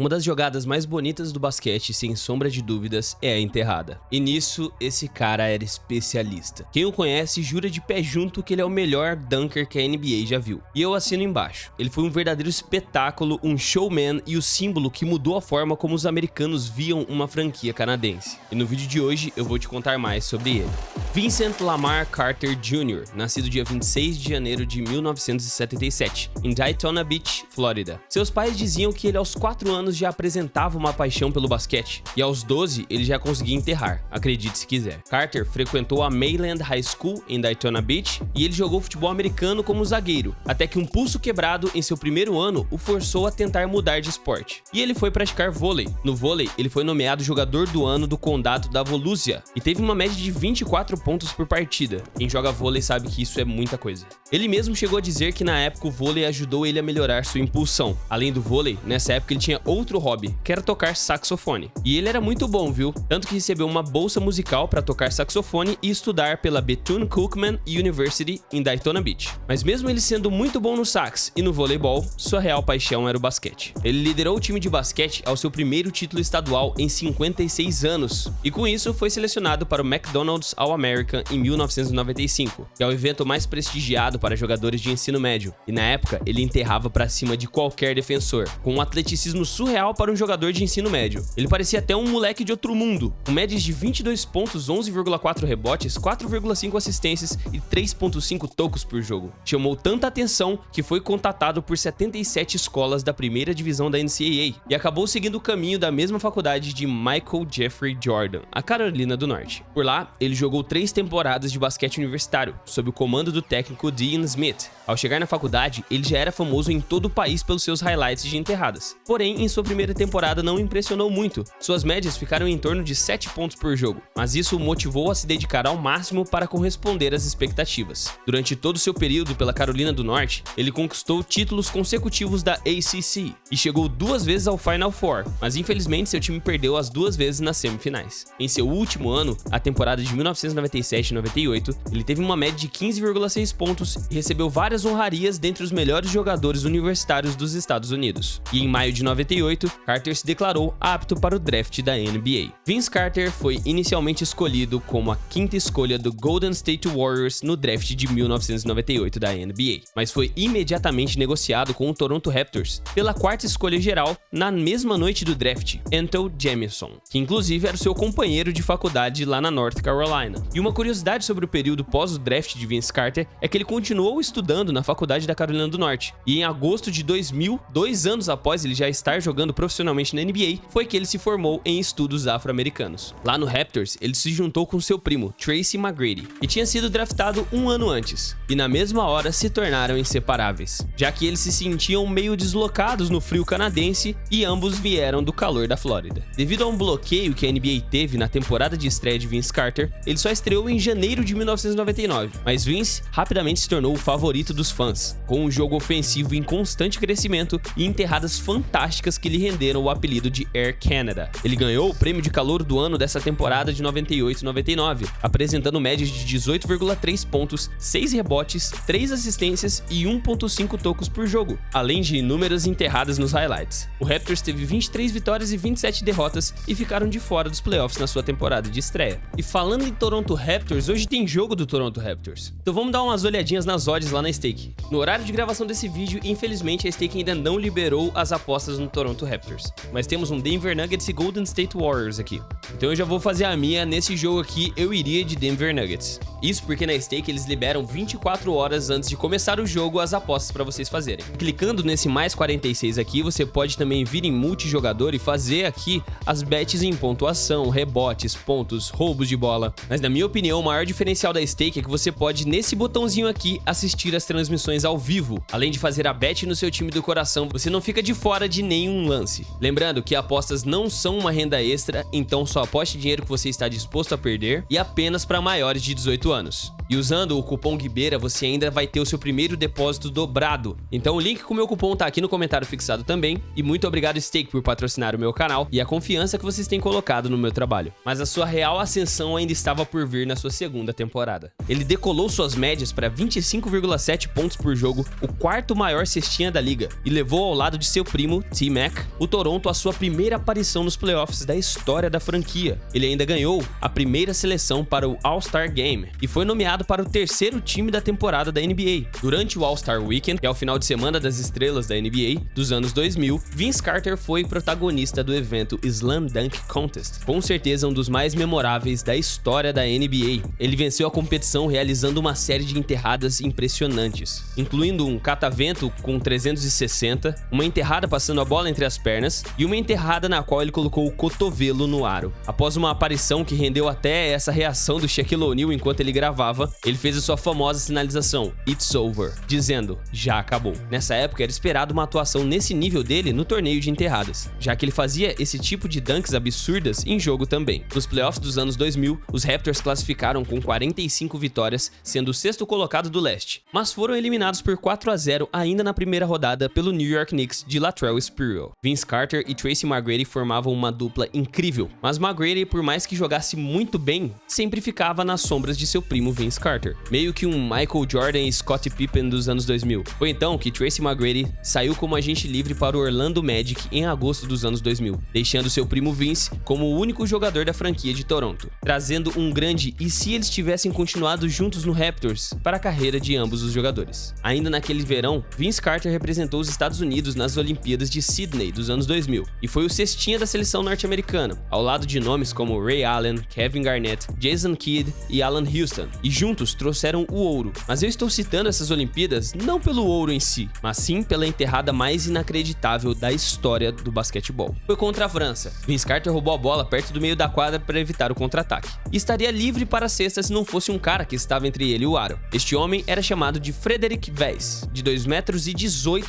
Uma das jogadas mais bonitas do basquete, sem sombra de dúvidas, é a enterrada. E nisso, esse cara era especialista. Quem o conhece jura de pé junto que ele é o melhor dunker que a NBA já viu. E eu assino embaixo. Ele foi um verdadeiro espetáculo, um showman e o símbolo que mudou a forma como os americanos viam uma franquia canadense. E no vídeo de hoje eu vou te contar mais sobre ele. Vincent Lamar Carter Jr., nascido dia 26 de janeiro de 1977, em Daytona Beach, Flórida. Seus pais diziam que ele aos 4 anos já apresentava uma paixão pelo basquete, e aos 12 ele já conseguia enterrar, acredite se quiser. Carter frequentou a Mainland High School em Daytona Beach e ele jogou futebol americano como zagueiro, até que um pulso quebrado em seu primeiro ano o forçou a tentar mudar de esporte. E ele foi praticar vôlei. No vôlei, ele foi nomeado jogador do ano do condado da Volusia e teve uma média de 24 pontos por partida. Quem joga vôlei sabe que isso é muita coisa. Ele mesmo chegou a dizer que na época o vôlei ajudou ele a melhorar sua impulsão. Além do vôlei, nessa época ele tinha outro hobby, que era tocar saxofone. E ele era muito bom, viu? Tanto que recebeu uma bolsa musical para tocar saxofone e estudar pela Bethune-Cookman University em Daytona Beach. Mas mesmo ele sendo muito bom no sax e no voleibol, sua real paixão era o basquete. Ele liderou o time de basquete ao seu primeiro título estadual em 56 anos. E com isso foi selecionado para o McDonald's All-American em 1995, que é o evento mais prestigiado para jogadores de ensino médio. E na época, ele enterrava para cima de qualquer defensor, com um atleticismo surreal para um jogador de ensino médio. Ele parecia até um moleque de outro mundo, com médias de 22 pontos, 11,4 rebotes, 4,5 assistências e 3,5 tocos por jogo. Chamou tanta atenção que foi contatado por 77 escolas da primeira divisão da NCAA e acabou seguindo o caminho da mesma faculdade de Michael Jeffrey Jordan, a Carolina do Norte. Por lá, ele jogou 3 temporadas de basquete universitário, sob o comando do técnico Dean Smith. Ao chegar na faculdade, ele já era famoso em todo o país pelos seus highlights de enterradas. Porém, em sua primeira temporada não impressionou muito. Suas médias ficaram em torno de 7 pontos por jogo, mas isso o motivou a se dedicar ao máximo para corresponder às expectativas. Durante todo o seu período pela Carolina do Norte, ele conquistou títulos consecutivos da ACC e chegou 2 vezes ao Final Four, mas infelizmente seu time perdeu as 2 vezes nas semifinais. Em seu último ano, a temporada de 1997-98, ele teve uma média de 15,6 pontos e recebeu várias honrarias dentre os melhores jogadores universitários dos Estados Unidos. E em maio de 98, Carter se declarou apto para o draft da NBA. Vince Carter foi inicialmente escolhido como a 5ª escolha do Golden State Warriors no draft de 1998 da NBA, mas foi imediatamente negociado com o Toronto Raptors pela 4ª escolha geral na mesma noite do draft, Antawn Jamison, que inclusive era o seu companheiro de faculdade lá na North Carolina. E uma curiosidade sobre o período pós o draft de Vince Carter é que ele continuou estudando na faculdade da Carolina do Norte, e em agosto de 2000, 2 anos após ele já estar jogando profissionalmente na NBA, foi que ele se formou em estudos afro-americanos. Lá no Raptors, ele se juntou com seu primo, Tracy McGrady, e tinha sido draftado 1 ano antes, e na mesma hora se tornaram inseparáveis, já que eles se sentiam meio deslocados no frio canadense e ambos vieram do calor da Flórida. Devido a um bloqueio que a NBA teve na temporada de estreia de Vince Carter, ele só estreou em janeiro de 1999, mas Vince rapidamente se tornou o favorito dos fãs, com um jogo ofensivo em constante crescimento e enterradas fantásticas que lhe renderam o apelido de Air Canada. Ele ganhou o prêmio de calor do ano dessa temporada de 98-99, apresentando médias de 18,3 pontos, 6 rebotes, 3 assistências e 1,5 tocos por jogo, além de inúmeras enterradas nos highlights. O Raptors teve 23 vitórias e 27 derrotas e ficaram de fora dos playoffs na sua temporada de estreia. E falando em Toronto Raptors, hoje tem jogo do Toronto Raptors. Então vamos dar umas olhadinhas nas odds lá na Stake. No horário de gravação desse vídeo, infelizmente a Stake ainda não liberou as apostas no Toronto Raptors, mas temos um Denver Nuggets e Golden State Warriors aqui. Então eu já vou fazer a minha. Nesse jogo aqui eu iria de Denver Nuggets. Isso porque na Stake eles liberam 24 horas antes de começar o jogo as apostas para vocês fazerem. Clicando nesse mais 46 aqui, você pode também vir em multijogador e fazer aqui as bets em pontuação, rebotes, pontos, roubos de bola. Mas na minha opinião, o maior diferencial da Stake é que você pode, nesse botãozinho aqui, assistir as transmissões ao vivo. Além de fazer a bet no seu time do coração, você não fica de fora de nenhum lance. Lembrando que apostas não são uma renda extra, então só aposte dinheiro que você está disposto a perder e apenas para maiores de 18 anos. E usando o cupom Guibeira, você ainda vai ter o seu primeiro depósito dobrado. Então o link com o meu cupom tá aqui no comentário fixado também. E muito obrigado, Stake, por patrocinar o meu canal e a confiança que vocês têm colocado no meu trabalho. Mas a sua real ascensão ainda estava por vir na sua segunda temporada. Ele decolou suas médias para 25,7 pontos por jogo, o quarto maior cestinha da liga, e levou ao lado de seu primo, T-Mac, o Toronto à sua primeira aparição nos playoffs da história da franquia. Ele ainda ganhou a primeira seleção para o All-Star Game e foi nomeado para o terceiro time da temporada da NBA. Durante o All-Star Weekend, que é o final de semana das estrelas da NBA dos anos 2000, Vince Carter foi protagonista do evento Slam Dunk Contest, com certeza um dos mais memoráveis da história da NBA. Ele venceu a competição realizando uma série de enterradas impressionantes, incluindo um catavento com 360, uma enterrada passando a bola entre as pernas e uma enterrada na qual ele colocou o cotovelo no aro. Após uma aparição que rendeu até essa reação do Shaquille O'Neal enquanto ele gravava, ele fez a sua famosa sinalização "It's over", dizendo "já acabou". Nessa época era esperado uma atuação nesse nível dele no torneio de enterradas, já que ele fazia esse tipo de dunks absurdas em jogo também. Nos playoffs dos anos 2000, os Raptors classificaram com 45 vitórias, sendo o sexto colocado do leste, mas foram eliminados por 4-0 ainda na primeira rodada pelo New York Knicks de Latrell Sprewell. Vince Carter e Tracy McGrady formavam uma dupla incrível, mas McGrady, por mais que jogasse muito bem, sempre ficava nas sombras de seu primo Vince Carter, meio que um Michael Jordan e Scottie Pippen dos anos 2000. Foi então que Tracy McGrady saiu como agente livre para o Orlando Magic em agosto dos anos 2000, deixando seu primo Vince como o único jogador da franquia de Toronto, trazendo um grande "e se eles tivessem continuado juntos no Raptors" para a carreira de ambos os jogadores. Ainda naquele verão, Vince Carter representou os Estados Unidos nas Olimpíadas de Sydney dos anos 2000 e foi o cestinha da seleção norte-americana, ao lado de nomes como Ray Allen, Kevin Garnett, Jason Kidd e Alan Houston, e juntos trouxeram o ouro. Mas eu estou citando essas Olimpíadas não pelo ouro em si, mas sim pela enterrada mais inacreditável da história do basquetebol. Foi contra a França. Vince Carter roubou a bola perto do meio da quadra para evitar o contra-ataque, e estaria livre para a cesta se não fosse um cara que estava entre ele e o aro. Este homem era chamado de Frederic Weiss, de 2,18 metros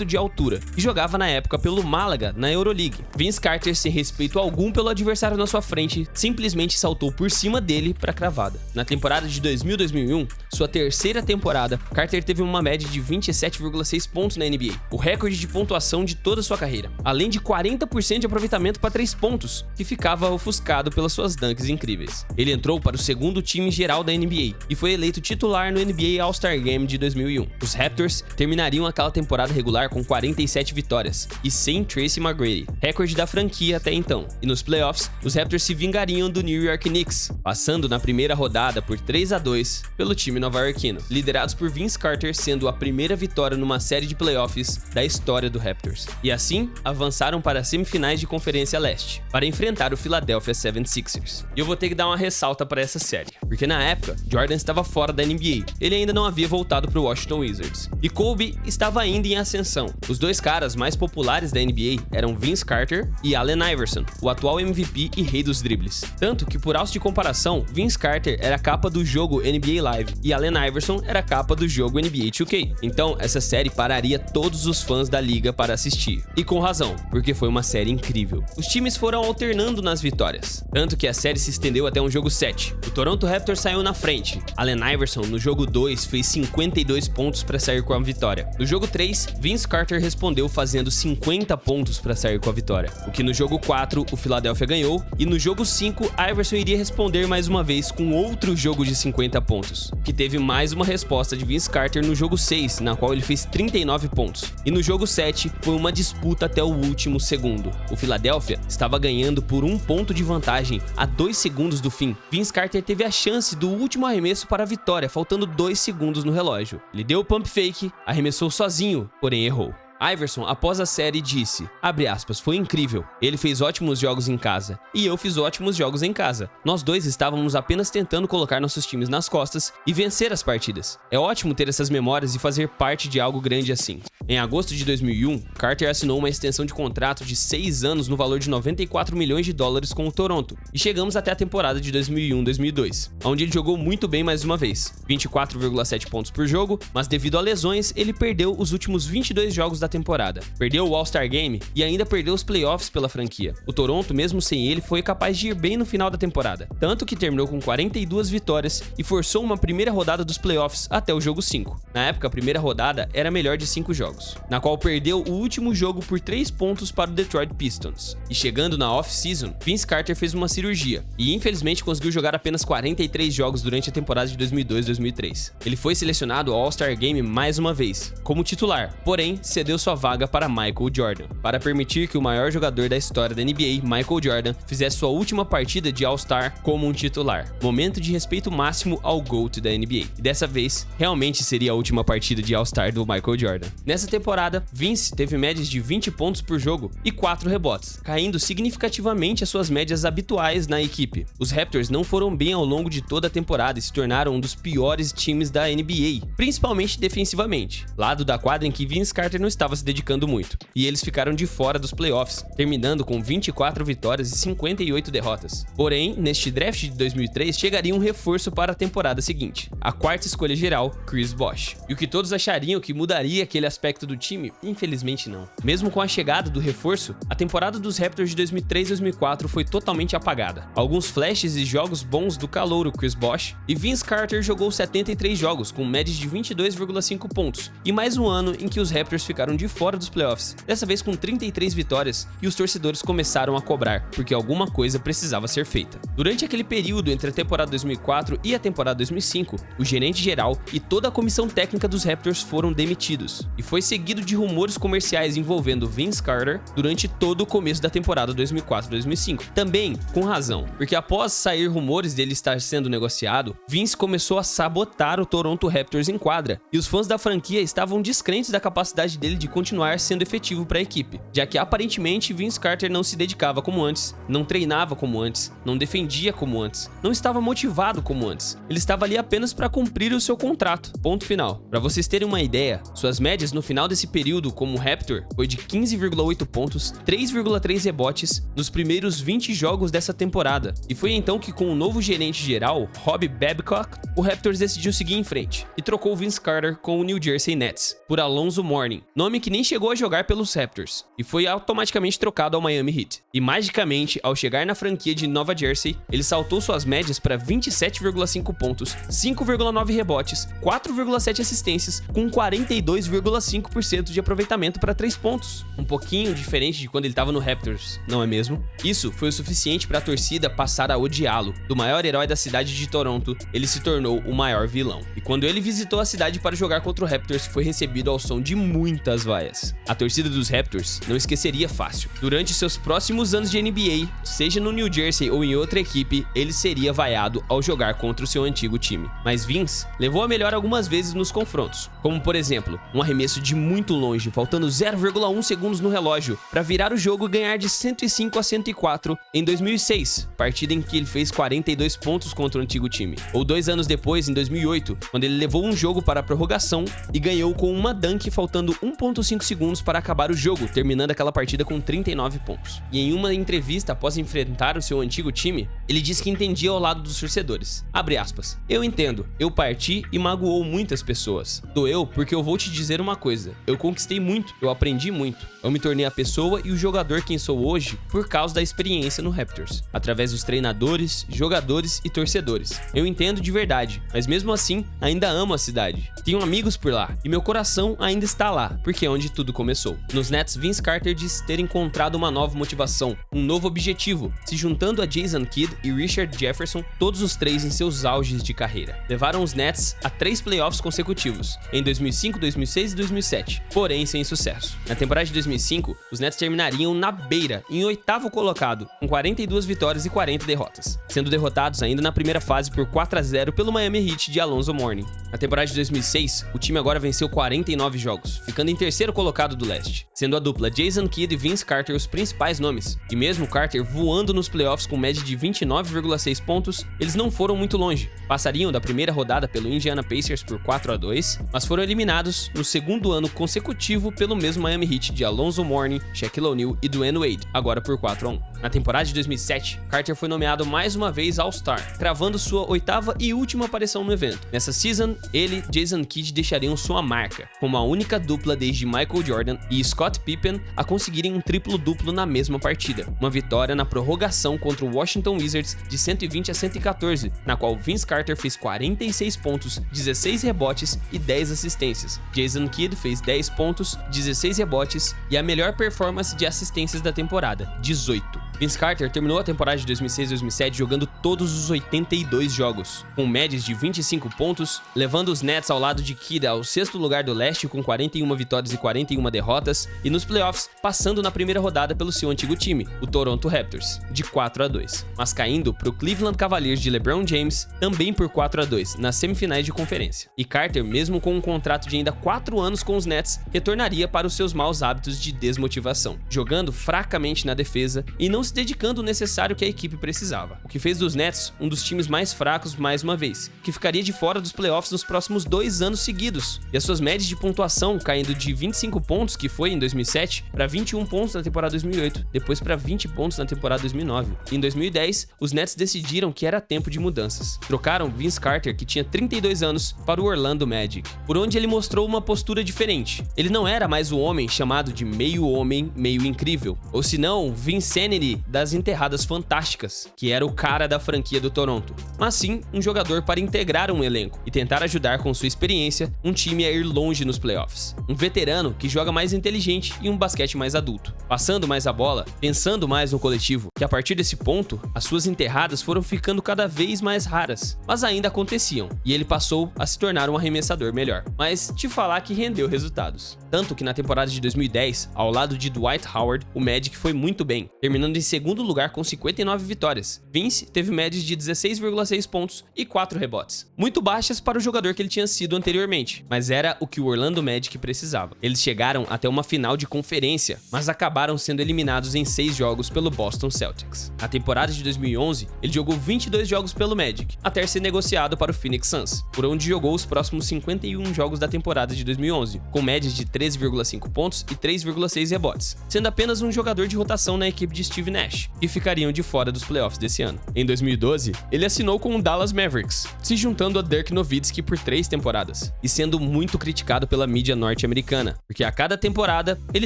de altura, e jogava na época pelo Málaga na Euroleague. Vince Carter, sem respeito algum pelo adversário na sua frente, simplesmente saltou por cima dele para a cravada. Na temporada de 2000-2001, sua terceira temporada, Carter teve uma média de 27,6 pontos na NBA, o recorde de pontuação de toda sua carreira, além de 40% de aproveitamento para 3 pontos, que ficava ofuscado pelas suas dunks incríveis. Ele entrou para o segundo time geral da NBA e foi eleito titular no NBA All-Star Game de 2001. Os Raptors terminariam aquela temporada regular com 47 vitórias e sem Tracy McGrady, recorde da franquia até então. E nos playoffs, os Raptors se vingariam do New York Knicks, passando na primeira rodada por 3-2 pelo time nova-iorquino, liderados por Vince Carter, sendo a primeira vitória numa série de playoffs da história do Raptors. E assim, avançaram para as semifinais de Conferência Leste, para enfrentar o Philadelphia 76ers. E eu vou ter que dar uma ressalta para essa série, porque na época, Jordan estava fora da NBA, ele ainda não havia voltado para o Washington Wizards, e Kobe estava ainda em ascensão. Os dois caras mais populares da NBA eram Vince Carter e Allen Iverson, o atual MVP e rei dos dribles. Tanto que, por alto de comparação, Vince Carter era a capa do jogo NBA Live e Allen Iverson era a capa do jogo NBA 2K. Então, essa série pararia todos os fãs da liga para assistir. E com razão, porque foi uma série incrível. Os times foram alternando nas vitórias, tanto que a série se estendeu até um jogo 7. O Toronto Raptors saiu na frente. Allen Iverson, no jogo 2, fez 52 pontos para sair com a vitória. No jogo 3, Vince Carter respondeu fazendo 50 pontos para sair com a vitória, o que no jogo 4 o Philadelphia ganhou, e no jogo 5 Iverson iria responder mais uma vez com outro jogo de 50 pontos, que teve mais uma resposta de Vince Carter no jogo 6, na qual ele fez 39 pontos, e no jogo 7 foi uma disputa até o último segundo. O Philadelphia estava ganhando por 1 ponto de vantagem a 2 segundos do fim. Vince Carter teve a chance do último arremesso para a vitória, faltando 2 segundos no relógio. Ele deu o pump fake, arremessou sozinho, porém errou. Iverson, após a série, disse, abre aspas, foi incrível. Ele fez ótimos jogos em casa, e eu fiz ótimos jogos em casa. Nós dois estávamos apenas tentando colocar nossos times nas costas e vencer as partidas. É ótimo ter essas memórias e fazer parte de algo grande assim. Em agosto de 2001, Carter assinou uma extensão de contrato de 6 anos no valor de 94 milhões de dólares com o Toronto, e chegamos até a temporada de 2001-2002, onde ele jogou muito bem mais uma vez, 24,7 pontos por jogo, mas devido a lesões, ele perdeu os últimos 22 jogos da temporada, perdeu o All-Star Game e ainda perdeu os playoffs pela franquia. O Toronto, mesmo sem ele, foi capaz de ir bem no final da temporada, tanto que terminou com 42 vitórias e forçou uma primeira rodada dos playoffs até o jogo 5. Na época, a primeira rodada era a melhor de 5 jogos, na qual perdeu o último jogo por 3 pontos para o Detroit Pistons. E chegando na off-season, Vince Carter fez uma cirurgia e infelizmente conseguiu jogar apenas 43 jogos durante a temporada de 2002-2003. Ele foi selecionado ao All-Star Game mais uma vez, como titular, porém cedeu sua vaga para Michael Jordan, para permitir que o maior jogador da história da NBA, Michael Jordan, fizesse sua última partida de All-Star como um titular. Momento de respeito máximo ao GOAT da NBA. E dessa vez, realmente seria a última partida de All-Star do Michael Jordan. Nessa temporada, Vince teve médias de 20 pontos por jogo e 4 rebotes, caindo significativamente as suas médias habituais na equipe. Os Raptors não foram bem ao longo de toda a temporada e se tornaram um dos piores times da NBA, principalmente defensivamente, lado da quadra em que Vince Carter não estava se dedicando muito, e eles ficaram de fora dos playoffs, terminando com 24 vitórias e 58 derrotas. Porém, neste draft de 2003 chegaria um reforço para a temporada seguinte, a quarta escolha geral, Chris Bosh. E o que todos achariam que mudaria aquele aspecto do time, infelizmente não. Mesmo com a chegada do reforço, a temporada dos Raptors de 2003-2004 foi totalmente apagada. Alguns flashes e jogos bons do calouro Chris Bosh, e Vince Carter jogou 73 jogos com médias de 22,5 pontos, e mais um ano em que os Raptors ficaram de fora dos playoffs, dessa vez com 33 vitórias, e os torcedores começaram a cobrar, porque alguma coisa precisava ser feita. Durante aquele período entre a temporada 2004 e a temporada 2005, o gerente geral e toda a comissão técnica dos Raptors foram demitidos, e foi seguido de rumores comerciais envolvendo Vince Carter durante todo o começo da temporada 2004-2005. Também com razão, porque após sair rumores dele estar sendo negociado, Vince começou a sabotar o Toronto Raptors em quadra, e os fãs da franquia estavam descrentes da capacidade dele de continuar sendo efetivo para a equipe, já que aparentemente Vince Carter não se dedicava como antes, não treinava como antes, não defendia como antes, não estava motivado como antes. Ele estava ali apenas para cumprir o seu contrato. Ponto final. Para vocês terem uma ideia, suas médias no final desse período como Raptor foi de 15,8 pontos, 3,3 rebotes nos primeiros 20 jogos dessa temporada. E foi então que, com o novo gerente geral, Rob Babcock, o Raptors decidiu seguir em frente e trocou Vince Carter com o New Jersey Nets por Alonzo Mourning, nome que nem chegou a jogar pelos Raptors, e foi automaticamente trocado ao Miami Heat. E magicamente, ao chegar na franquia de Nova Jersey, ele saltou suas médias para 27,5 pontos, 5,9 rebotes, 4,7 assistências, com 42,5% de aproveitamento para 3 pontos. Um pouquinho diferente de quando ele estava no Raptors, não é mesmo? Isso foi o suficiente para a torcida passar a odiá-lo. Do maior herói da cidade de Toronto, ele se tornou o maior vilão. E quando ele visitou a cidade para jogar contra o Raptors, foi recebido ao som de muitas vaias. A torcida dos Raptors não esqueceria fácil. Durante seus próximos anos de NBA, seja no New Jersey ou em outra equipe, ele seria vaiado ao jogar contra o seu antigo time. Mas Vince levou a melhor algumas vezes nos confrontos, como por exemplo, um arremesso de muito longe, faltando 0,1 segundos no relógio, para virar o jogo e ganhar de 105-104 em 2006, partida em que ele fez 42 pontos contra o antigo time. Ou 2 anos depois, em 2008, quando ele levou um jogo para a prorrogação e ganhou com uma dunk faltando 1,5 segundos para acabar o jogo, terminando aquela partida com 39 pontos. E em uma entrevista após enfrentar o seu antigo time, ele disse que entendia ao lado dos torcedores. Abre aspas. Eu entendo, eu parti e magoou muitas pessoas. Doeu porque eu vou te dizer uma coisa, eu conquistei muito, eu aprendi muito. Eu me tornei a pessoa e o jogador quem sou hoje por causa da experiência no Raptors, através dos treinadores, jogadores e torcedores. Eu entendo de verdade, mas mesmo assim, ainda amo a cidade. Tenho amigos por lá e meu coração ainda está lá, porque é onde tudo começou. Nos Nets, Vince Carter disse ter encontrado uma nova motivação, um novo objetivo, se juntando a Jason Kidd e Richard Jefferson, todos os três em seus auges de carreira. Levaram os Nets a 3 playoffs consecutivos, em 2005, 2006 e 2007, porém sem sucesso. Na temporada de 2005, os Nets terminariam na beira, em 8º colocado, com 42 vitórias e 40 derrotas, sendo derrotados ainda na primeira fase por 4-0 pelo Miami Heat de Alonzo Mourning. Na temporada de 2006, o time agora venceu 49 jogos, ficando em 3º colocado do leste, sendo a dupla Jason Kidd e Vince Carter os principais nomes. E mesmo Carter voando nos playoffs com média de 29,6 pontos, eles não foram muito longe. Passariam da primeira rodada pelo Indiana Pacers por 4-2, mas foram eliminados no segundo ano ano consecutivo pelo mesmo Miami Heat de Alonzo Mourning, Shaquille O'Neal e Dwayne Wade, agora por 4-1. Na temporada de 2007, Carter foi nomeado mais uma vez All-Star, cravando sua 8ª e última aparição no evento. Nessa season, ele e Jason Kidd deixariam sua marca, como a única dupla desde Michael Jordan e Scott Pippen a conseguirem um triplo-duplo na mesma partida, uma vitória na prorrogação contra o Washington Wizards de 120-114, na qual Vince Carter fez 46 pontos, 16 rebotes e 10 assistências. Jason Kidd fez 10 pontos, 16 rebotes e a melhor performance de assistências da temporada, 18. Vince Carter terminou a temporada de 2006-2007 jogando todos os 82 jogos, com médias de 25 pontos, levando os Nets ao lado de Kidd ao 6º lugar do leste com 41 vitórias e 41 derrotas, e nos playoffs passando na primeira rodada pelo seu antigo time, o Toronto Raptors, de 4-2, mas caindo para o Cleveland Cavaliers de LeBron James, também por 4-2, nas semifinais de conferência. E Carter, mesmo com um contrato de ainda 4 anos com os Nets, retornaria para os seus maus hábitos de desmotivação, jogando fracamente na defesa e não se dedicando o necessário que a equipe precisava, o que fez dos Nets um dos times mais fracos mais uma vez, que ficaria de fora dos playoffs nos próximos 2 anos seguidos, e as suas médias de pontuação caindo de 25 pontos, que foi em 2007, para 21 pontos na temporada 2008, depois para 20 pontos na temporada 2009. E em 2010, os Nets decidiram que era tempo de mudanças. Trocaram Vince Carter, que tinha 32 anos, para o Orlando Magic, por onde ele mostrou uma postura diferente. Ele não era mais o homem chamado de meio homem, meio incrível, ou se não, Vincenity das enterradas fantásticas, que era o cara da franquia do Toronto, mas sim um jogador para integrar um elenco e tentar ajudar com sua experiência um time a ir longe nos playoffs. Um veterano que joga mais inteligente e um basquete mais adulto, passando mais a bola, pensando mais no coletivo, que a partir desse ponto, as suas enterradas foram ficando cada vez mais raras, mas ainda aconteciam, e ele passou a se tornar um arremessador melhor. Mas te falar que rendeu resultados. Tanto que na temporada de 2010, ao lado de Dwight Howard, o Magic foi muito bem, terminando em segundo lugar com 59 vitórias. Vince teve médias de 16,6 pontos e 4 rebotes, muito baixas para o jogador que ele tinha sido anteriormente, mas era o que o Orlando Magic precisava. Eles chegaram até uma final de conferência, mas acabaram sendo eliminados em 6 jogos pelo Boston Celtics. Na temporada de 2011, ele jogou 22 jogos pelo Magic, até ser negociado para o Phoenix Suns, por onde jogou os próximos 51 jogos da temporada de 2011, com médias de 13,5 pontos e 3,6 rebotes, sendo apenas um jogador de rotação na equipe de Steve Nash, que ficariam de fora dos playoffs desse ano. Em 2012, ele assinou com o Dallas Mavericks, se juntando a Dirk Nowitzki por 3 temporadas, e sendo muito criticado pela mídia norte-americana, porque a cada temporada ele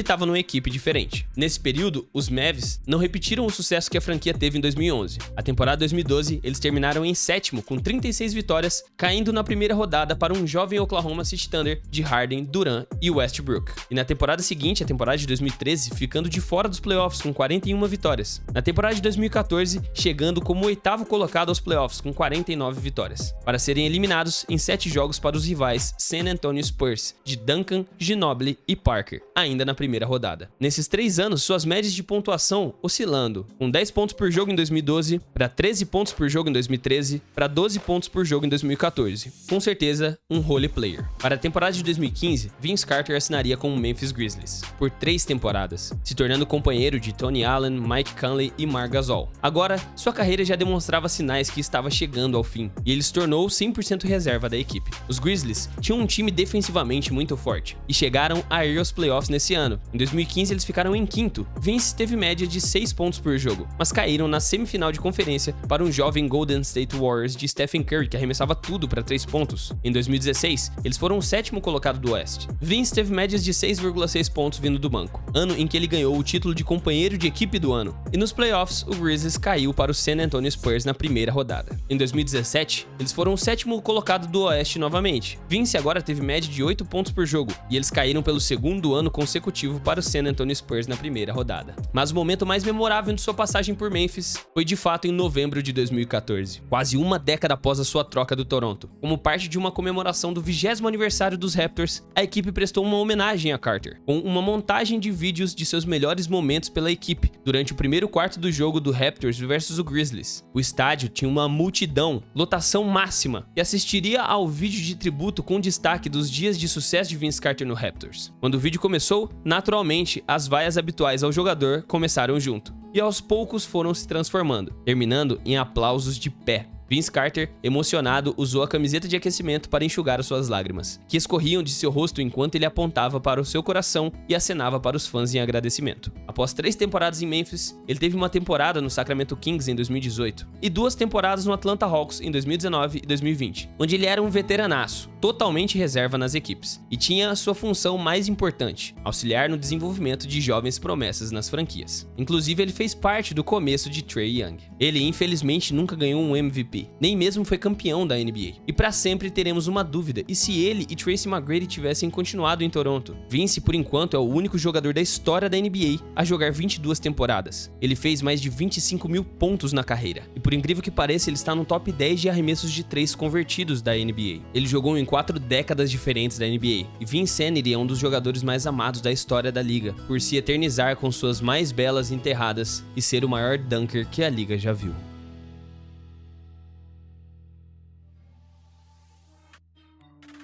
estava numa equipe diferente. Nesse período, os Mavs não repetiram o sucesso que a franquia teve em 2011. A temporada 2012, eles terminaram em 7º com 36 vitórias, caindo na primeira rodada para um jovem Oklahoma City Thunder de Harden, Durant e Westbrook. E na temporada seguinte, a temporada de 2013, ficando de fora dos playoffs com 41 vitórias. Na temporada de 2014, chegando como 8º colocado aos playoffs com 49 vitórias, para serem eliminados em 7 jogos para os rivais San Antonio Spurs, de Duncan, Ginobili e Parker, ainda na primeira rodada. Nesses 3 anos, suas médias de pontuação oscilando, com 10 pontos por jogo em 2012, para 13 pontos por jogo em 2013, para 12 pontos por jogo em 2014. Com certeza, um role player. Para a temporada de 2015, Vince Carter assinaria com o Memphis Grizzlies, por 3 temporadas, se tornando companheiro de Tony Allen, Mike Conley e Marc Gasol. Agora, sua carreira já demonstrava sinais que estava chegando ao fim, e ele se tornou 100% reserva da equipe. Os Grizzlies tinham um time defensivamente muito forte, e chegaram a ir aos playoffs nesse ano. Em 2015, eles ficaram em 5º. Vince teve média de 6 pontos por jogo, mas caíram na semifinal de conferência para um jovem Golden State Warriors de Stephen Curry, que arremessava tudo para 3 pontos. Em 2016, eles foram o 7º colocado do Oeste. Vince teve médias de 6,6 pontos vindo do banco, ano em que ele ganhou o título de companheiro de equipe do ano. E nos playoffs, o Grizzlies caiu para o San Antonio Spurs na primeira rodada. Em 2017, eles foram o 7º colocado do Oeste novamente. Vince agora teve média de 8 pontos por jogo, e eles caíram pelo 2º ano consecutivo para o San Antonio Spurs na primeira rodada. Mas o momento mais memorável de sua passagem por Memphis foi de fato em novembro de 2014, quase uma década após a sua troca do Toronto. Como parte de uma comemoração do 20º aniversário dos Raptors, a equipe prestou uma homenagem a Carter, com uma montagem de vídeos de seus melhores momentos pela equipe durante o primeiro quarto do jogo do Raptors versus o Grizzlies. O estádio tinha uma multidão, lotação máxima, e assistiria ao vídeo de tributo com destaque dos dias de sucesso de Vince Carter no Raptors. Quando o vídeo começou, naturalmente, as vaias habituais ao jogador começaram junto, e aos poucos foram se transformando, terminando em aplausos de pé. Vince Carter, emocionado, usou a camiseta de aquecimento para enxugar suas lágrimas, que escorriam de seu rosto enquanto ele apontava para o seu coração e acenava para os fãs em agradecimento. Após 3 temporadas em Memphis, ele teve uma temporada no Sacramento Kings em 2018 e 2 temporadas no Atlanta Hawks em 2019 e 2020, onde ele era um veteranaço, totalmente reserva nas equipes, e tinha a sua função mais importante, auxiliar no desenvolvimento de jovens promessas nas franquias. Inclusive, ele fez parte do começo de Trae Young. Ele, infelizmente, nunca ganhou um MVP, nem mesmo foi campeão da NBA. E para sempre teremos uma dúvida, e se ele e Tracy McGrady tivessem continuado em Toronto? Vince, por enquanto, é o único jogador da história da NBA a jogar 22 temporadas. Ele fez mais de 25 mil pontos na carreira, e por incrível que pareça, ele está no top 10 de arremessos de 3 convertidos da NBA. Ele jogou em 4 décadas diferentes da NBA, e Vince Kennedy é um dos jogadores mais amados da história da liga, por se eternizar com suas mais belas enterradas e ser o maior dunker que a liga já viu.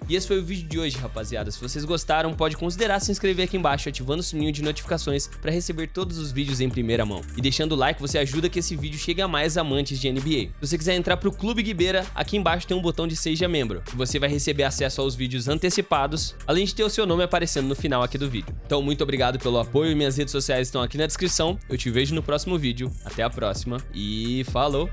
E esse foi o vídeo de hoje, rapaziada. Se vocês gostaram, pode considerar se inscrever aqui embaixo, ativando o sininho de notificações para receber todos os vídeos em primeira mão. E deixando o like, você ajuda que esse vídeo chegue a mais amantes de NBA. Se você quiser entrar pro Clube Guibeira, aqui embaixo tem um botão de Seja Membro, que você vai receber acesso aos vídeos antecipados, além de ter o seu nome aparecendo no final aqui do vídeo. Então, muito obrigado pelo apoio, minhas redes sociais estão aqui na descrição. Eu te vejo no próximo vídeo. Até a próxima e falou!